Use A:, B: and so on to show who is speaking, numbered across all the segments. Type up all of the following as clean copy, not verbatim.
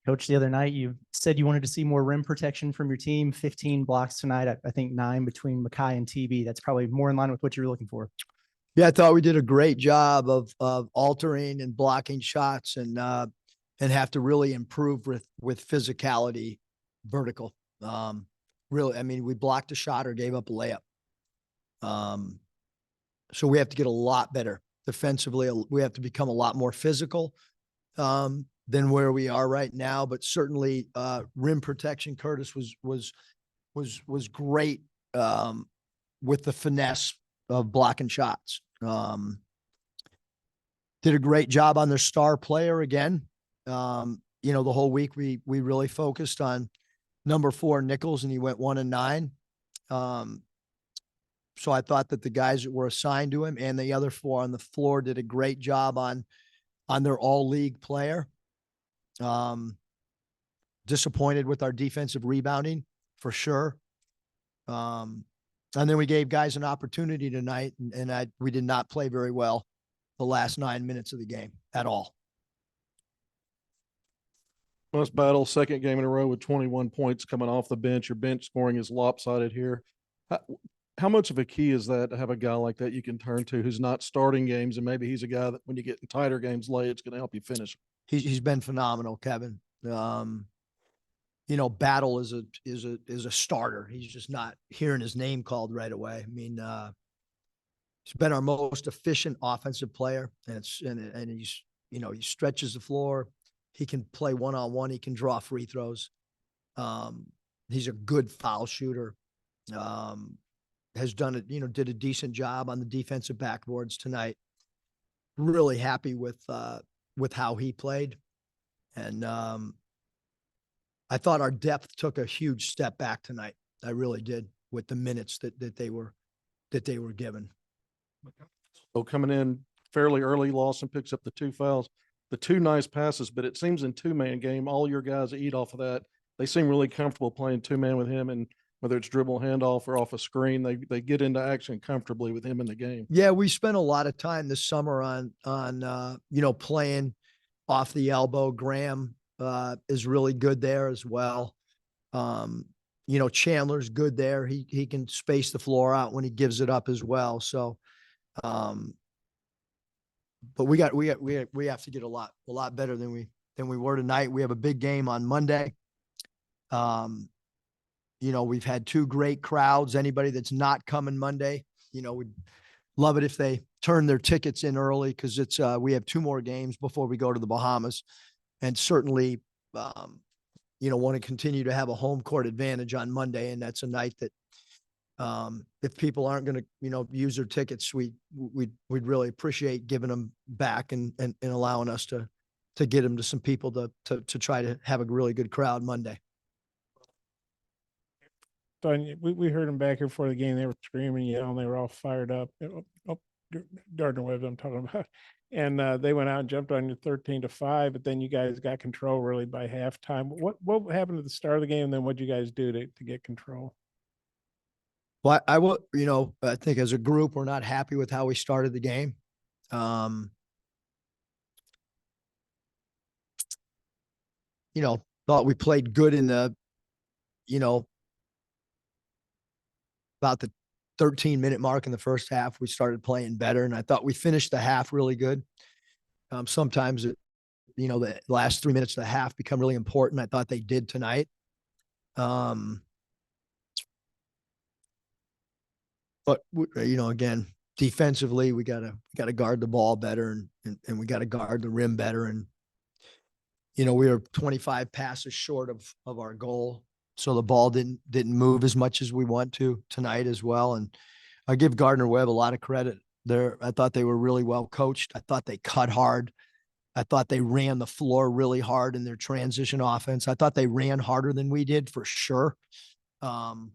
A: Coach, the other night you said you wanted to see more rim protection from your team. 15 blocks tonight. I think 9 between Makai and TB. That's probably more in line with what you were looking for.
B: Yeah, I thought we did a great job of altering and blocking shots, and have to really improve with physicality, vertical. Really, I mean, we blocked a shot or gave up a layup. So we have to get a lot better defensively. We have to become a lot more physical than where we are right now. But certainly, rim protection, Curtis was great with the finesse of blocking shots. Did a great job on their star player again. The whole week we really focused on number 4 Nichols, and he went 1 and 9. So I thought that the guys that were assigned to him and the other 4 on the floor did a great job on their all league player. Disappointed with our defensive rebounding for sure. And then we gave guys an opportunity tonight, and we did not play very well the last 9 minutes of the game at all.
C: Must battle, second game in a row with 21 points coming off the bench. Your bench scoring is lopsided here. How much of a key is that to have a guy like that you can turn to who's not starting games, and maybe he's a guy that when you get in tighter games late, it's going to help you finish?
B: He's been phenomenal, Kevin. Battle is a starter. He's just not hearing his name called right away. I mean, he's been our most efficient offensive player, and he's he stretches the floor. He can play one-on-one. He can draw free throws. He's a good foul shooter. Has done it, did a decent job on the defensive backboards tonight. Really happy with how he played. And I thought our depth took a huge step back tonight. I really did, with the minutes that they were given.
C: So coming in fairly early, Lawson picks up the 2 fouls, the 2 nice passes, but it seems in 2-man game, all your guys eat off of that. They seem really comfortable playing 2-man with him, and whether it's dribble handoff or off a screen, they get into action comfortably with him in the game.
B: Yeah, we spent a lot of time this summer on playing off the elbow. Graham is really good there as well. Chandler's good there. He can space the floor out when he gives it up as well. So, but we have to get a lot better than we were tonight. We have a big game on Monday. We've had 2 great crowds. Anybody that's not coming Monday, we'd love it if they turn their tickets in early, because we have 2 more games before we go to the Bahamas, and certainly, want to continue to have a home court advantage on Monday. And that's a night that, if people aren't going to, use their tickets, we'd really appreciate giving them back and allowing us to get them to some people to try to have a really good crowd Monday.
D: We heard them back here before the game. They were screaming, and they were all fired up. Gardner-Webb, I'm talking about. And they went out and jumped on you 13-5, but then you guys got control really by halftime. What happened at the start of the game, and then what did you guys do to get control?
B: Well, I think as a group, we're not happy with how we started the game. Thought we played good in the, about the 13-minute mark in the first half. We started playing better, and I thought we finished the half really good. Sometimes the last 3 minutes of the half become really important. I thought they did tonight. But again, defensively, we gotta guard the ball better, and we gotta guard the rim better. And we were 25 passes short of our goal. So the ball didn't move as much as we want to tonight as well. And I give Gardner-Webb a lot of credit there. I thought they were really well coached. I thought they cut hard. I thought they ran the floor really hard in their transition offense. I thought they ran harder than we did for sure. To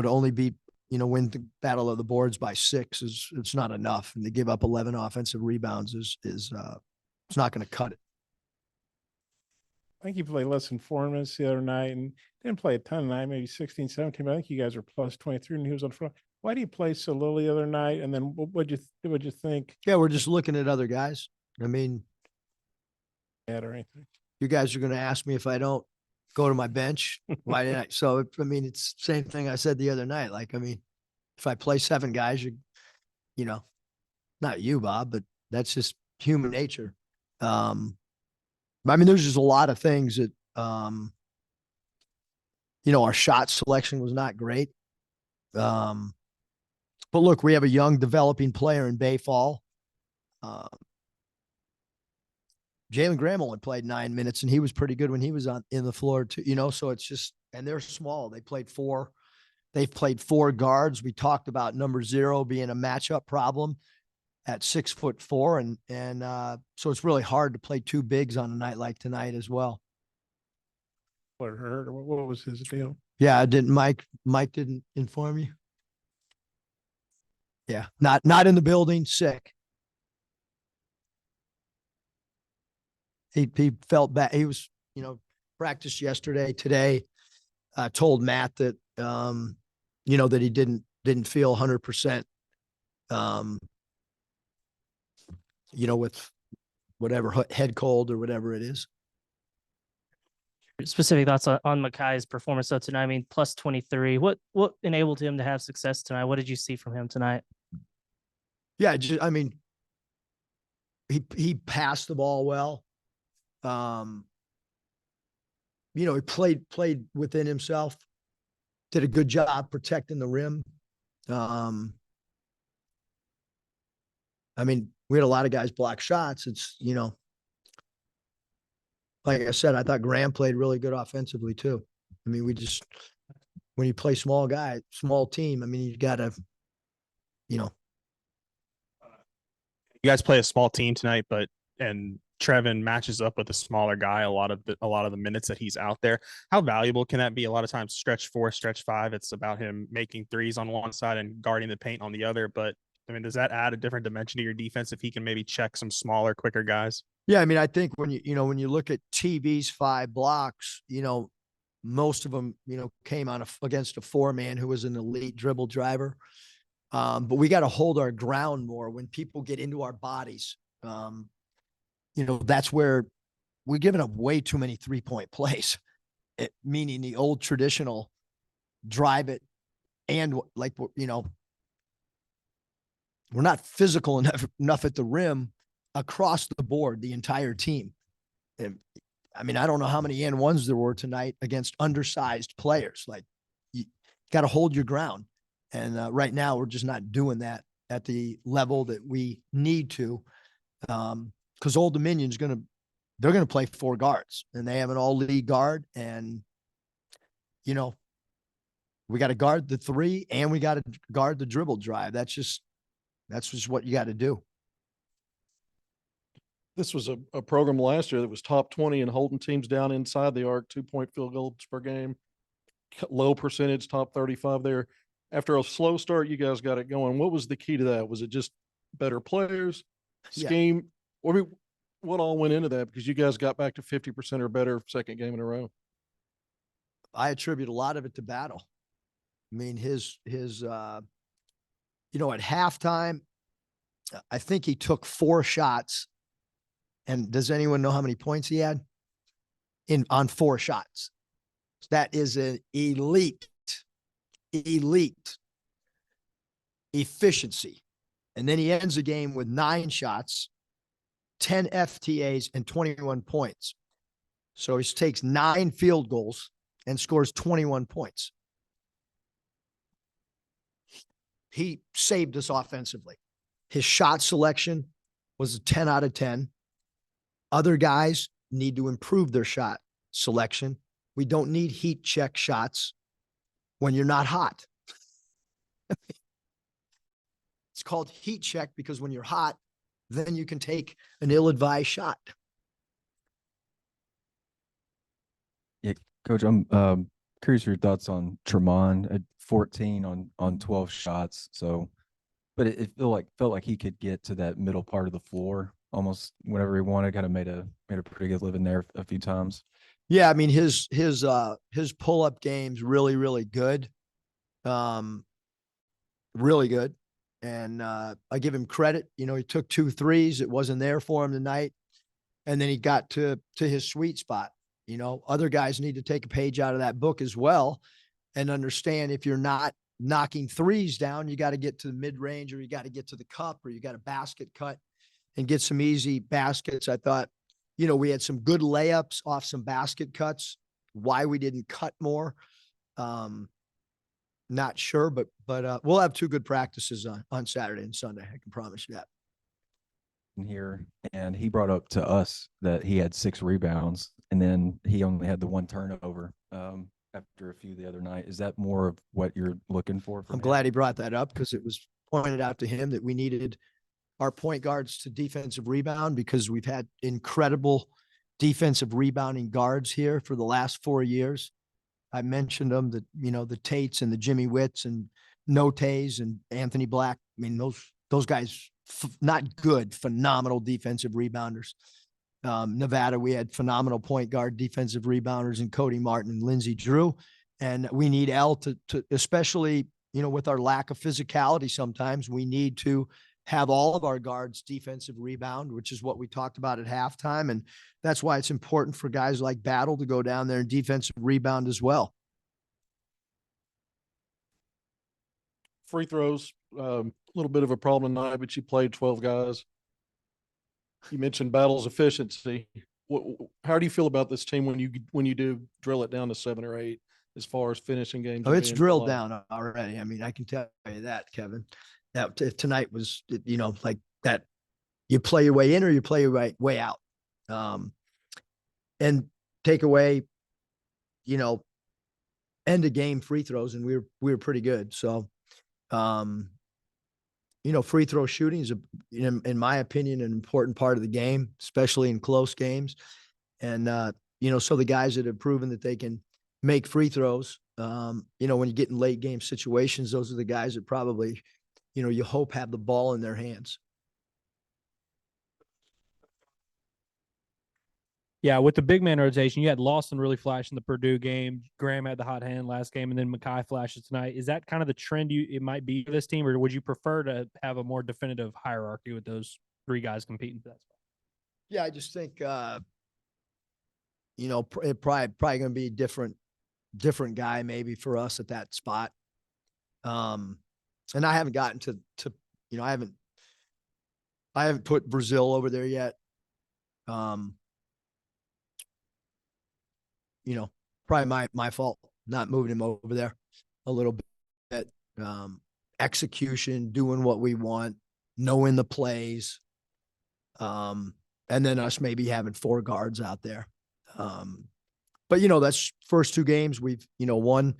B: only beat, win the battle of the boards by 6 it's not enough. And to give up 11 offensive rebounds is it's not going to cut it.
D: I think you played less than 4 minutes the other night and didn't play a ton tonight, maybe 16, 17, but I think you guys are plus 23 and he was on front. why do you play so little the other night? And then what'd you think?
B: Yeah, we're just looking at other guys. I mean,
D: Or anything?
B: you guys are going to ask me if I don't go to my bench. Why did I? So, I mean, it's the same thing I said the other night. Like, I mean, if I play 7 guys, you know, not you, Bob, but that's just human nature. I mean, there's just a lot of things that, our shot selection was not great. But look, we have a young developing player in Bay Fall. Jalen Graham only played 9 minutes and he was pretty good when he was in the floor too, so it's just, and they're small. They've played 4 guards. We talked about number 0 being a matchup problem at 6'4". And so it's really hard to play 2 bigs on a night like tonight as well.
D: What hurt? What was his deal?
B: Yeah. Mike didn't inform you? Yeah. Not in the building, sick. He felt bad. He was, practiced yesterday, today, told Matt that, that he didn't feel 100%, with whatever head cold or whatever it is.
E: Specific thoughts on Makai's performance though tonight. I mean, plus 23. What enabled him to have success tonight? What did you see from him tonight?
B: Yeah, I mean, he passed the ball well. He played within himself, did a good job protecting the rim. I mean, we had a lot of guys block shots. It's, like I said, I thought Graham played really good offensively too. I mean, when you play small team, I mean, you gotta,
F: You guys play a small team tonight, and Trevin matches up with a smaller guy a lot of the minutes that he's out there. How valuable can that be? A lot of times stretch 4, stretch 5, it's about him making threes on one side and guarding the paint on the other. But I mean, does that add a different dimension to your defense if he can maybe check some smaller, quicker guys?
B: Yeah, I mean, I think when you look at TV's 5 blocks, most of them, came against a 4-man who was an elite dribble driver. But we got to hold our ground more when people get into our bodies. That's where we're giving up way too many 3-point plays, meaning the old traditional drive it. And like, we're not physical enough at the rim across the board, the entire team. And I mean, I don't know how many N1s there were tonight against undersized players. Like, you got to hold your ground. And right now we're just not doing that at the level that we need to. Because Old Dominion's they're going to play 4 guards and they have an all league guard. And, we got to guard the 3 and we got to guard the dribble drive. That's just what you got to do.
C: This was a program last year that was top 20 and holding teams down inside the arc, 2-point field goals per game, low percentage, top 35 there. After a slow start, you guys got it going. What was the key to that? Was it just better players, scheme? Yeah. What all went into that? Because you guys got back to 50% or better second game in a row.
B: I attribute a lot of it to Battle. I mean, his at halftime, I think he took 4 shots. And does anyone know how many points he had on 4 shots? That is an elite efficiency. And then he ends the game with 9 shots, 10 FTAs, and 21 points. So he takes 9 field goals and scores 21 points. He saved us offensively. His shot selection was a 10 out of 10. Other guys need to improve their shot selection. We don't need heat check shots when you're not hot. It's called heat check because when you're hot, then you can take an ill-advised shot.
G: Yeah, Coach, I'm curious your thoughts on Tremont at 14 on 12 shots. So, but it felt like he could get to that middle part of the floor almost whenever he wanted. Kind of made a pretty good living there a few times.
B: Yeah, I mean his pull-up game's really, really good. really good. And I give him credit. You know, he took 2 threes. It wasn't there for him tonight. And then he got to his sweet spot. You know, other guys need to take a page out of that book as well and understand if you're not knocking threes down, you got to get to the mid range, or you got to get to the cup, or you got a basket cut and get some easy baskets. I thought, you know, we had some good layups off some basket cuts. Why we didn't cut more, not sure, but we'll have 2 good practices on Saturday and Sunday. I can promise you that.
G: Here, and he brought up to us that he had 6 rebounds, and then he only had the 1 turnover after a few the other night. Is that more of what you're looking for?
B: I'm glad he brought that up, because it was pointed out to him that we needed our point guards to defensive rebound, because we've had incredible defensive rebounding guards here for the last 4 years. I mentioned them, that, you know, the Tates and the Jimmy Witts and Notays and Anthony Black. I mean, those guys, not good, phenomenal defensive rebounders. Nevada, we had phenomenal point guard defensive rebounders in Cody Martin and Lindsey Drew. And we need L to especially, you know, with our lack of physicality, sometimes we need to have all of our guards defensive rebound, which is what we talked about at halftime. And that's why it's important for guys like Battle to go down there and defensive rebound as well.
C: Free throws, a little bit of a problem tonight, but you played 12 guys. You mentioned Battle's efficiency. How do you feel about this team when you do drill it down to 7 or 8 as far as finishing games?
B: Oh, it's drilled down already. I mean, I can tell you that, Kevin. That if tonight was, you know, like that, you play your way in or you play your way out, and take away, you know, end of game free throws, and we were pretty good. So, you know, free throw shooting is, in my opinion, an important part of the game, especially in close games. And you know, so the guys that have proven that they can make free throws, you know, when you get in late game situations, those are the guys that probably, you know, you hope have the ball in their hands.
H: Yeah, with the big man rotation, you had Lawson really flash in the Purdue game. Graham had the hot hand last game, and then Mackay flashes tonight. Is that kind of the trend it might be for this team, or would you prefer to have a more definitive hierarchy with those 3 guys competing for that spot?
B: Yeah, I just think, you know, it probably going to be different guy maybe for us at that spot. And I haven't gotten to, you know, I haven't put Brazil over there yet. You know, probably my fault not moving him over there a little bit. Execution, doing what we want, knowing the plays. And then us maybe having 4 guards out there. But you know, that's first 2 games we've, you know, won,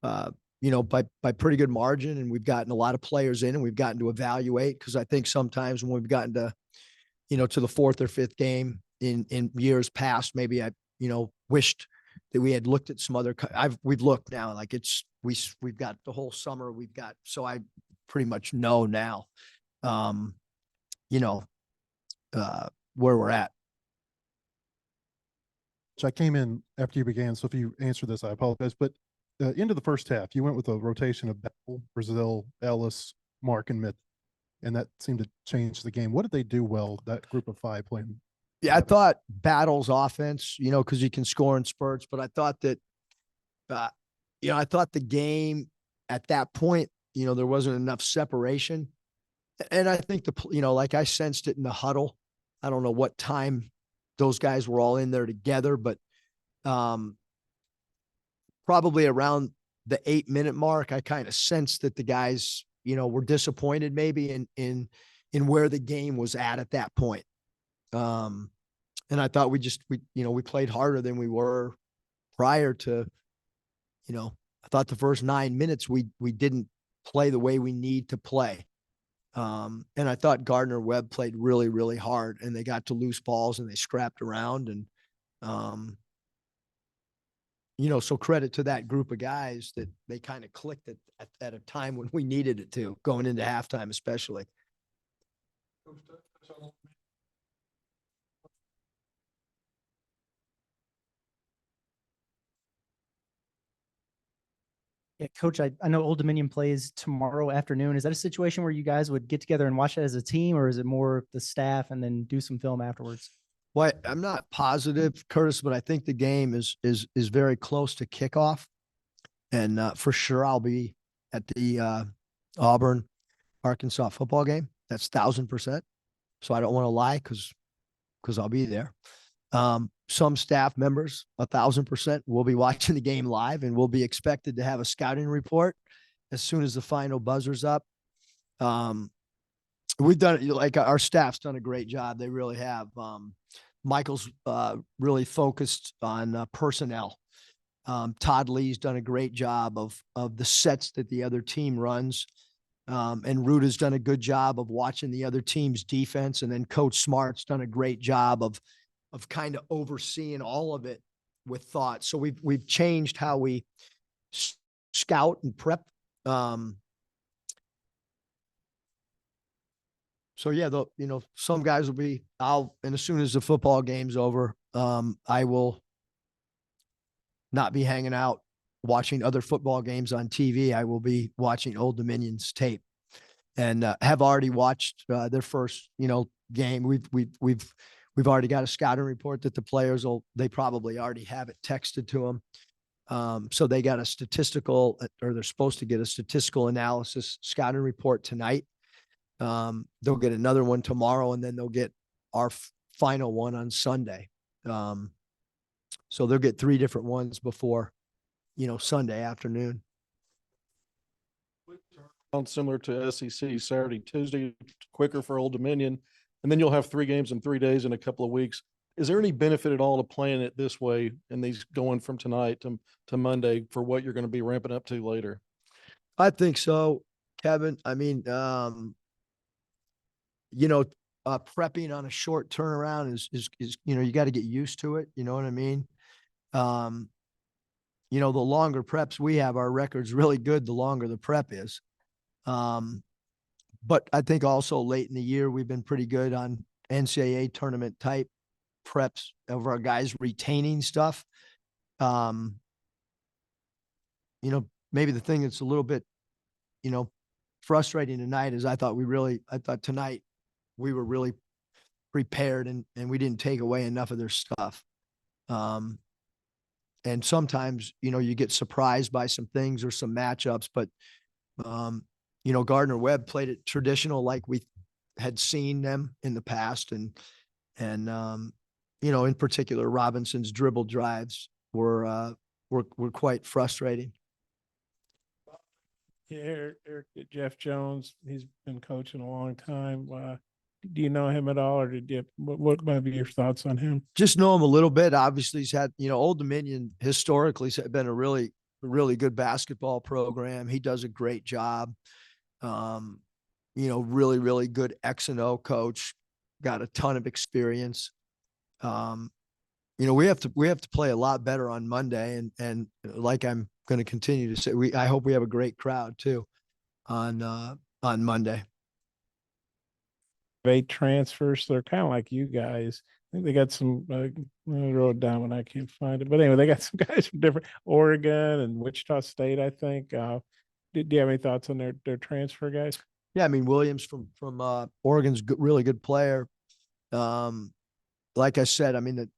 B: you know, by pretty good margin, and we've gotten a lot of players in, and we've gotten to evaluate, because I think sometimes when we've gotten to, you know, to the 4th or 5th game in years past, maybe I, you know, wished that we had looked at some other. We've looked now, like we've got the whole summer. So I pretty much know now, you know, where we're at.
I: So I came in after you began. So if you answer this, I apologize. But into the first half, you went with a rotation of Bell, Brazil, Ellis, Mark, and Mitch, and that seemed to change the game. What did they do well, that group of 5 playing?
B: Yeah, I thought Battle's offense, you know, because he can score in spurts, but I thought that, you know, I thought the game at that point, you know, there wasn't enough separation. And I think you know, like I sensed it in the huddle. I don't know what time those guys were all in there together, but probably around the 8-minute mark, I kind of sensed that the guys, you know, were disappointed maybe in where the game was at that point. And I thought we you know, we played harder than we were prior to, you know, I thought the first 9 minutes, we didn't play the way we need to play. And I thought Gardner-Webb played really, really hard, and they got to loose balls and they scrapped around, and, you know, so credit to that group of guys that they kind of clicked at a time when we needed it to, going into halftime, especially.
A: Yeah, Coach, I know Old Dominion plays tomorrow afternoon. Is that a situation where you guys would get together and watch it as a team, or is it more the staff and then do some film afterwards?
B: Well, I'm not positive, Curtis, but I think the game is very close to kickoff, and for sure I'll be at the Auburn Arkansas football game. That's 1,000%. So I don't want to lie because I'll be there. Some staff members, 1,000%, will be watching the game live, and will be expected to have a scouting report as soon as the final buzzer's up. We've done, like, our staff's done a great job. They really have. Michael's really focused on personnel. Todd Lee's done a great job of the sets that the other team runs. And Root has done a good job of watching the other team's defense. And then Coach Smart's done a great job of kind of overseeing all of it with thought. So we've changed how we scout and prep. So yeah, some guys will be and as soon as the football game's over, I will not be hanging out watching other football games on TV. I will be watching Old Dominion's tape, and have already watched their first, game. We've already got a scouting report that the players they probably already have it texted to them. So they got a statistical, or they're supposed to get a statistical analysis scouting report tonight. They'll get another one tomorrow, and then they'll get our final one on Sunday. So they'll get 3 different ones before, Sunday afternoon.
C: Similar to SEC, Saturday, Tuesday, quicker for Old Dominion, and then you'll have 3 games in 3 days in a couple of weeks. Is there any benefit at all to playing it this way, and these going from tonight to Monday, for what you're going to be ramping up to later?
B: I think so, Kevin. I mean, prepping on a short turnaround is you got to get used to it. You know what I mean? The longer preps we have, our record's really good, the longer the prep is. But I think also late in the year, we've been pretty good on NCAA tournament type preps of our guys retaining stuff. Maybe the thing that's a little bit, frustrating tonight is I thought tonight we were really prepared, and we didn't take away enough of their stuff. And sometimes, you get surprised by some things or some matchups, but, Gardner-Webb played it traditional, like we had seen them in the past. And in particular, Robinson's dribble drives were quite frustrating.
D: Yeah, Eric, Jeff Jones, he's been coaching a long time. Do you know him at all, or what might be your thoughts on him?
B: Just know him a little bit. Obviously, he's had, Old Dominion historically has been a really, really good basketball program. He does a great job. Really, really good X and O coach, got a ton of experience. We have to play a lot better on Monday, and like I'm going to continue to say, I hope we have a great crowd too on Monday.
D: 8 transfers. They're kind of like you guys. I think they got some, I wrote it down when I can't find it, but anyway, they got some guys from different Oregon and Wichita State, I think. Do you have any thoughts on their transfer guys?
B: Yeah. I mean, Williams from Oregon's really good player. Like I said, I mean, they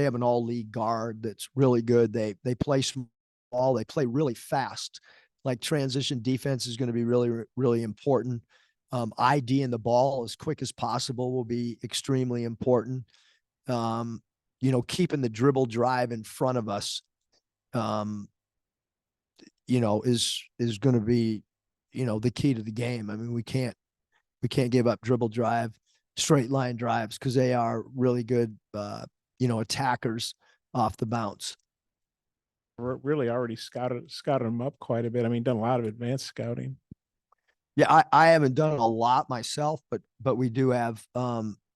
B: have an all league guard that's really good. They play small, they play really fast. Like, transition defense is going to be really, really important. ID in the ball as quick as possible will be extremely important. Keeping the dribble drive in front of us, is going to be, the key to the game. I mean, we can't give up dribble drive, straight line drives, because they are really good, attackers off the bounce.
D: We're really already scouted them up quite a bit. I mean, done a lot of advanced scouting.
B: Yeah, I haven't done a lot myself, but we do have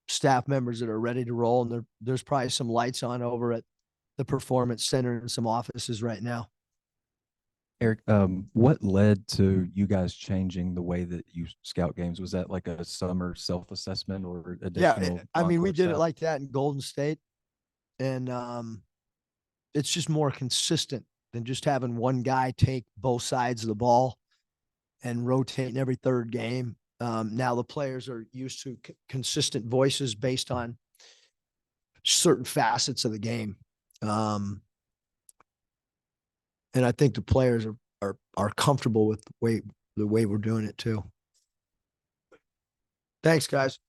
B: staff members that are ready to roll, and there's probably some lights on over at the Performance Center and some offices right now.
G: Eric, what led to you guys changing the way that you scout games? Was that like a summer self-assessment or additional?
B: Yeah, I mean, we did it
G: like
B: that in Golden State, and it's just more consistent than just having one guy take both sides of the ball and rotating every third game. Now the players are used to consistent voices based on certain facets of the game. And I think the players are comfortable with the way we're doing it too. Thanks, guys.